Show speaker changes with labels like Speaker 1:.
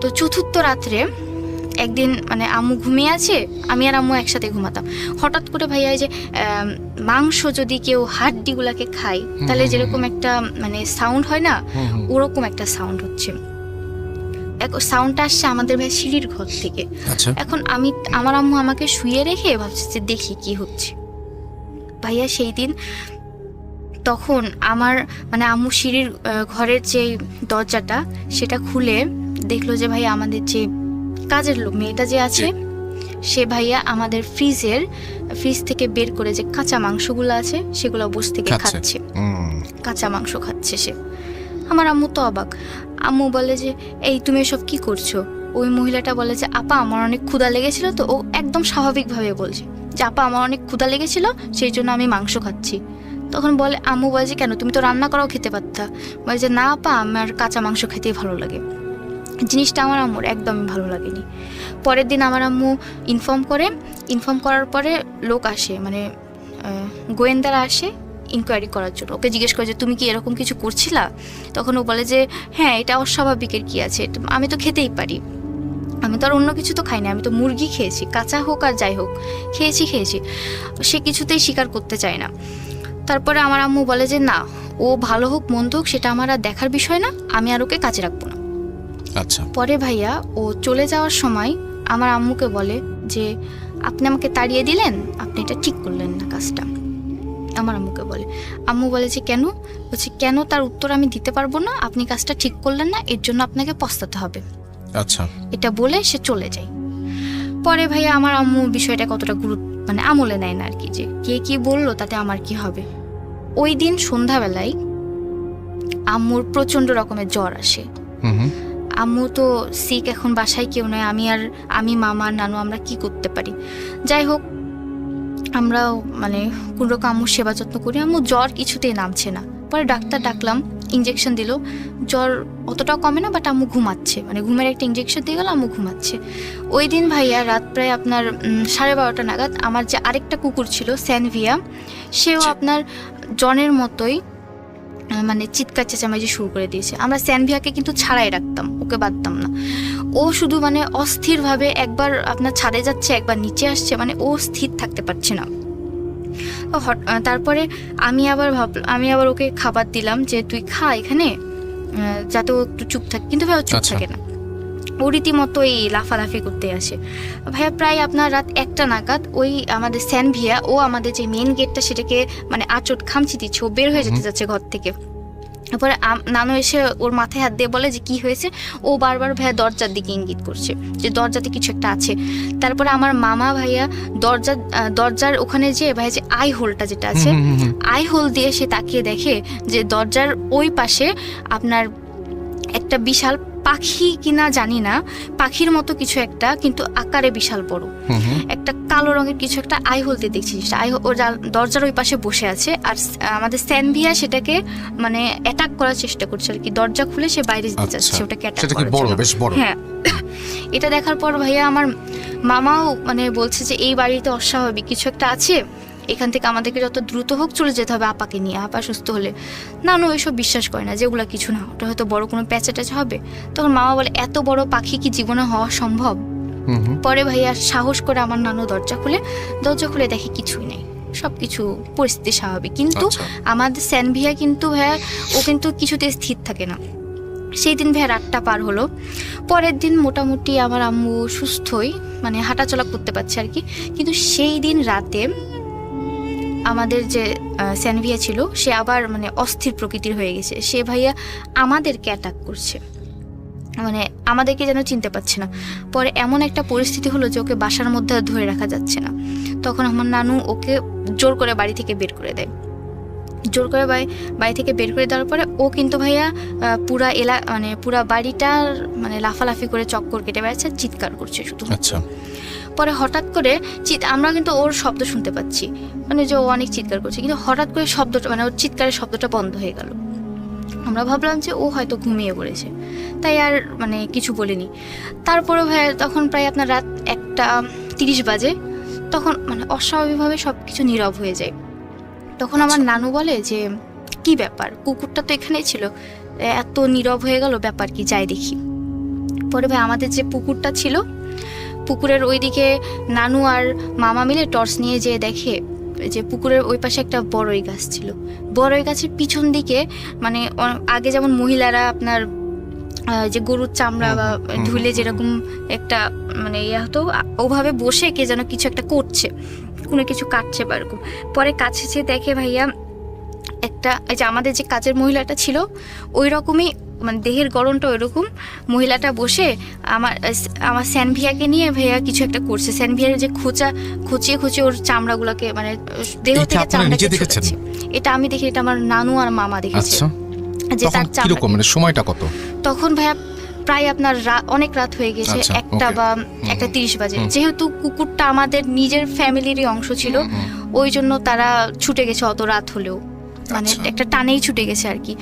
Speaker 1: তো চতুর্থ রাত্রে একদিন মানে আম্মু ঘুমিয়ে আছে, আমি আর আম্মু একসাথে ঘুমাতাম। হঠাৎ করে ভাইয়া যে মাংস যদি কেউ হাড্ডিগুলাকে খায় তাহলে যেরকম একটা মানে সাউন্ড হয় না, ওরকম একটা সাউন্ড হচ্ছে। সাউন্ডটা আসছে আমাদের ভাই সিঁড়ির ঘর থেকে। এখন আমার আম্মু আমাকে শুয়ে রেখে ভাবছে যে দেখি কি হচ্ছে। ভাইয়া সেই দিন তখন আমার মানে আম্মু সিঁড়ির ঘরের যে দরজাটা সেটা খুলে দেখলো যে ভাইয়া আমাদের যে কাজের লোক মেয়েটা যে আছে সে ভাইয়া আমাদের ফ্রিজ থেকে বের করে যে কাঁচা মাংসগুলো আছে সেগুলো বসে থেকে খাচ্ছে, কাঁচা মাংস খাচ্ছে সে। আমার আম্মু তো অবাক। আম্মু বলে যে এই তুমি এসব কি করছো? ওই মহিলাটা বলে যে আপা আমার অনেক ক্ষুধা লেগেছিল। তো ও একদম স্বাভাবিকভাবে বলছে যে আপা আমার অনেক ক্ষুধা লেগেছিল সেই জন্য আমি মাংস খাচ্ছি। তখন বলে আম্মু বলে যে কেন, তুমি তো রান্না করাও খেতে পারতা। বলে যে না আপা আমার কাঁচা মাংস খেতেই ভালো লাগে। জিনিসটা আমার আম্মুর একদমই ভালো লাগেনি। পরের দিন আমার আম্মু ইনফর্ম করার পরে লোক আসে, মানে গোয়েন্দারা আসে ইনকোয়ারি করার জন্য। ওকে জিজ্ঞেস করে যে তুমি কি এরকম কিছু করছিলা? তখন ও বলে যে হ্যাঁ এটা অস্বাভাবিকের কি আছে, আমি তো খেতেই পারি, আমি তো আর অন্য কিছু তো খাই না, আমি তো মুরগি খেয়েছি, কাঁচা হোক আর যাই হোক খেয়েছি। সে কিছুতেই স্বীকার করতে চায় না। তারপরে আমার আম্মু বলে যে না, ও ভালো হোক মন্দ হোক সেটা আমার আর দেখার বিষয় না, আমি আর ওকে কাজে রাখবো না।
Speaker 2: আচ্ছা।
Speaker 1: পরে ভাইয়া ও চলে যাওয়ার সময় আমার আম্মুকে বলে যে আপনি আমাকে তাড়িয়ে দিলেন, আপনি এটা ঠিক করলেন না কাজটা। আমার আম্মুকে বলে। আম্মু বলে যে কেন? বলছে কেন তার উত্তর আমি দিতে পারবো না, আপনি কাজটা ঠিক করলেন না, এর জন্য আপনাকে পস্তাতে হবে।
Speaker 2: আচ্ছা।
Speaker 1: এটা বলে সে চলে যায়। পরে ভাইয়া আমার আম্মু বিষয়টা কতটা মানে আমলে নেয় না আর কি, যে কে কি বললো তাতে আমার কি হবে। ওই দিন সন্ধ্যাবেলায় আম্মুর প্রচন্ড রকমের জ্বর আসে। আম্মু তো সিক, এখন বাসায় কেউ নয়, আমি মামা নানু আমরা কি করতে পারি। যাই হোক আমরাও মানে কোনো রকম আম্মুর সেবা যত্ন করি। আম্মু জ্বর কিছুতেই নামছে না। পরে ডাক্তার ডাকলাম, ইঞ্জেকশন দিল, জ্বর অতটাও কমে না, বাট আম্মু ঘুমাচ্ছে, মানে ঘুমের একটা ইঞ্জেকশন দিয়ে গেল, আম্মু ঘুমাচ্ছে। ওই দিন ভাইয়া রাত প্রায় আপনার 12:30 নাগাদ আমার যে আরেকটা কুকুর ছিল স্যানভিয়া, সেও আপনার জনের মতোই মানে চিৎকার চেঁচামেচি শুরু করে দিয়েছে। আমরা স্যানভিয়াকে কিন্তু ছাড়াই রাখতাম, ওকে বাদতাম না। ও শুধু মানে অস্থিরভাবে একবার আপনার ছাদে যাচ্ছে একবার নিচে আসছে, মানে ও স্থির থাকতে পারছে না। তারপরে আমি আবার ওকে খাবার দিলাম যে তুই খা এখানে, যাতে ও একটু চুপ থাকে, কিন্তু ভাই ও চুপ থাকে না, ও রীতিমতো এই লাফালাফি করতে আসে। ভাইয়া প্রায় আপনার রাত 1টা নাগাদ ওই আমাদের স্যানভিয়া ও আমাদের যে মেন গেটটা সেটাকে মানে আচট খামচি দিচ্ছে, ও বের হয়ে যেতে যাচ্ছে ঘর থেকে। তারপরে নানু এসে ওর মাথায় হাত দিয়ে বলে যে কি হয়েছে। ও বারবার ভাইয়া দরজার দিকে ইঙ্গিত করছে যে দরজাতে কিছু একটা আছে। তারপরে আমার মামা ভাইয়া দরজার ওখানে যে ভাইয়া যে আই হোলটা যেটা আছে, আই হোল দিয়ে সে তাকিয়ে দেখে যে দরজার ওই পাশে আপনার একটা বিশাল পাখি কিনা জানি না, পাখির মতো কিছু একটা, কিন্তু আকারে বিশাল বড় একটা কালো রঙের কিছু একটা আই হোল দিয়ে দেখছি। ও দরজার ওই পাশে বসে আছে, আর আমাদের স্যানভিয়া সেটাকে মানে অ্যাটাক করার চেষ্টা করছে আর কি। দরজা খুলে সে বাইরে যেতে চাচ্ছে, ওটাকে অ্যাটাক করার। হ্যাঁ, এটা দেখার পর ভাইয়া আমার মামাও মানে বলছে যে এই বাড়িতে অস্বাভাবিক কিছু একটা আছে, এখান থেকে আমাদেরকে যত দ্রুত হোক চলে যেতে হবে আপাকে নিয়ে, আপা সুস্থ হলে। নানু এসব বিশ্বাস করে না, যেগুলো কিছু না, ওটা হয়তো বড় কোনো প্যাচে হবে। তখন মামা বলে এত বড় পাখি কি জীবনে হওয়া সম্ভব? পরে ভাইয়া সাহস করে আমার নানু দরজা খুলে দেখে কিছুই নেই, সবকিছু পরিস্থিতি স্বাভাবিক। কিন্তু আমাদের স্যানভিয়া কিন্তু ভাইয়া ও কিন্তু কিছুতে স্থির থাকে না। সেই দিন ভাইয়া রাতটা পার হলো। পরের দিন মোটামুটি আমার আম্মু সুস্থই, মানে হাঁটাচলা করতে পারছে আর কি। কিন্তু সেই দিন রাতে আমাদের যে স্যানভিয়া ছিল সে আবার মানে অস্থির প্রকৃতির হয়ে গেছে। সে ভাইয়া আমাদেরকে অ্যাটাক করছে, মানে আমাদেরকে যেন চিনতে পারছে না। পরে এমন একটা পরিস্থিতি হলো যে ওকে বাসার মধ্যে ধরে রাখা যাচ্ছে না। তখন আমার নানু ওকে জোর করে বাড়ি থেকে বের করে দেয়। জোর করে বাড়ি থেকে বের করে দেওয়ার পরে ও কিন্তু ভাইয়া পুরা বাড়িটার মানে লাফালাফি করে চক্কর কেটে বেড়াচ্ছে, চিৎকার করছে শুধু।
Speaker 2: আচ্ছা।
Speaker 1: পরে হঠাৎ করে আমরা কিন্তু ওর শব্দ শুনতে পাচ্ছি, মানে যে ও অনেক চিৎকার করছে, কিন্তু হঠাৎ করে শব্দটা মানে ওর চিৎকারের শব্দটা বন্ধ হয়ে গেল। আমরা ভাবলাম যে ও হয়তো ঘুমিয়ে পড়েছে, তাই আর মানে কিছু বলিনি। তারপরে ভাইয়া তখন প্রায় আপনার রাত 1:30 বাজে, তখন মানে অস্বাভাবিকভাবে সব কিছু নীরব হয়ে যায়। তখন আমার নানু বলে যে কি ব্যাপার, কুকুরটা তো এখানেই ছিল, এত নীরব হয়ে গেল, ব্যাপার কি, যাই দেখি। পরে ভাই আমাদের যে পুকুরটা ছিল, পুকুরের ওইদিকে নানু আর মামা মিলে টর্চ নিয়ে যেয়ে দেখে যে পুকুরের ওই পাশে একটা বড়ই গাছ ছিল। বড়ই গাছের পিছন দিকে মানে আগে যেমন মহিলারা আপনার যে গরুর চামড়া বা ধুলে যেরকম একটা মানে ইয়ে হতো, ওভাবে বসে কে যেন কিছু একটা করছে, কোনো কিছু কাটছে বা এরকম। পরে কাছে যে দেখে ভাইয়া একটা, এই যে আমাদের যে কাজের মহিলাটা ছিল ওই রকমই, মানে দেহের গড়নটা ওইরকম, মহিলাটা বসে আমার স্যানভিয়াকে নিয়ে ভাইয়া কিছু একটা করছে। স্যানভিয়ার যে খুঁচিয়ে ওর চামড়াগুলোকে মানে দেহ থেকে চামড়াকে ছুটাচ্ছে। এটা আমি দেখি, এটা আমার নানু আর মামা দেখেছে। যে তার চামড়া
Speaker 2: মানে সময়টা কত
Speaker 1: তখন ভাইয়া? প্রায় আপনার অনেক রাত হয়ে গেছে, 1টা বা 1:30 বাজে। যেহেতু কুকুরটা আমাদের নিজের ফ্যামিলিরই অংশ ছিল, ওই জন্য তারা ছুটে গেছে অত রাত হলেও, মানে একটা টানেই ছুটে গেছে আর কি।